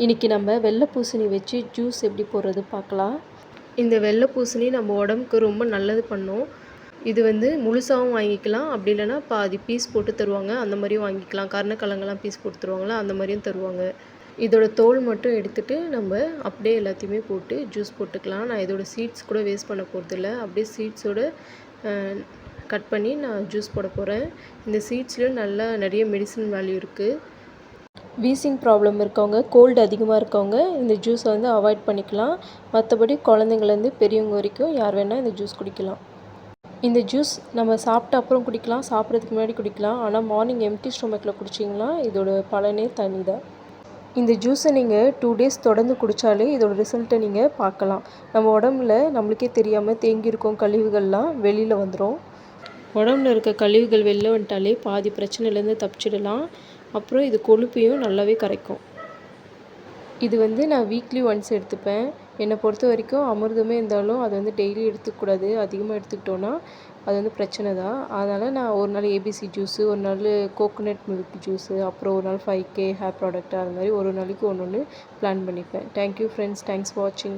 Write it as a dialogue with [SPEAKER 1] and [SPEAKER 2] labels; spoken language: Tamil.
[SPEAKER 1] இன்றைக்கி நம்ம வெள்ளை பூசணி வச்சு ஜூஸ் எப்படி போடுறது பார்க்கலாம். இந்த வெள்ளை பூசணி நம்ம உடம்புக்கு ரொம்ப நல்லது பண்ணும். இது முழுசாகவும் வாங்கிக்கலாம், அப்படி இல்லைன்னா பாதி பீஸ் போட்டு தருவாங்க, அந்த மாதிரியும் வாங்கிக்கலாம். கருணக்கிழங்கெல்லாம் பீஸ் போட்டு தருவாங்களா, அந்த மாதிரியும் தருவாங்க. இதோட தோல் மட்டும் எடுத்துகிட்டு நம்ம அப்படியே எல்லாத்தையுமே போட்டு ஜூஸ் போட்டுக்கலாம். நான் இதோட சீட்ஸ் கூட வேஸ்ட் பண்ண போகிறதில்ல, அப்படியே சீட்ஸோடு கட் பண்ணி நான் ஜூஸ் போட போகிறேன். இந்த சீட்ஸ்லேயும் நிறைய மெடிசன் வேல்யூ இருக்குது. வீசிங் ப்ராப்ளம் இருக்கவங்க, கோல்டு அதிகமாக இருக்கவங்க இந்த ஜூஸை அவாய்ட் பண்ணிக்கலாம். மற்றபடி குழந்தைங்கள்லேருந்து பெரியவங்க வரைக்கும் யார் வேணால் இந்த ஜூஸ் குடிக்கலாம். இந்த ஜூஸ் நம்ம சாப்பிட்ட அப்புறம் குடிக்கலாம், சாப்பிட்றதுக்கு முன்னாடி குடிக்கலாம். ஆனால் மார்னிங் எம்டி ஸ்டொமக்கில் குடிச்சிங்கன்னா இதோட பலனே தனி தான். இந்த ஜூஸை நீங்கள் 2 days தொடர்ந்து குடித்தாலே இதோட ரிசல்ட்டை நீங்கள் பார்க்கலாம். நம்ம உடம்புல நம்மளுக்கே தெரியாமல் தேங்கியிருக்கும் கழிவுகள்லாம் வெளியில் வந்துடும். உடம்புல இருக்க கழிவுகள் வெளில வந்துட்டாலே பாதி பிரச்சனையிலேருந்து தப்பிச்சிடலாம். அப்புறம் இது கொழுப்பையும் நல்லாவே கரைக்கும். இது நான் வீக்லி ஒன்ஸ் எடுத்துப்பேன். என்னை பொறுத்த வரைக்கும் அமிர்தமே இருந்தாலும் அது டெய்லி எடுத்துக்கக்கூடாது. அதிகமாக எடுத்துக்கிட்டோன்னா அது பிரச்சனை தான். அதனால் நான் ஒரு நாள் ஏபிசி ஜூஸு, ஒரு நாள் கோகோனட் மில்க் ஜூஸு, அப்புறம் ஒரு நாள் 5K ஹேர் ப்ராடக்ட், அது மாதிரி ஒரு நாளைக்கு ஒன்று ஒன்று பிளான் பண்ணிப்பேன். தேங்க்யூ ஃப்ரெண்ட்ஸ், தேங்க்ஸ் ஃபார் வாட்சிங்.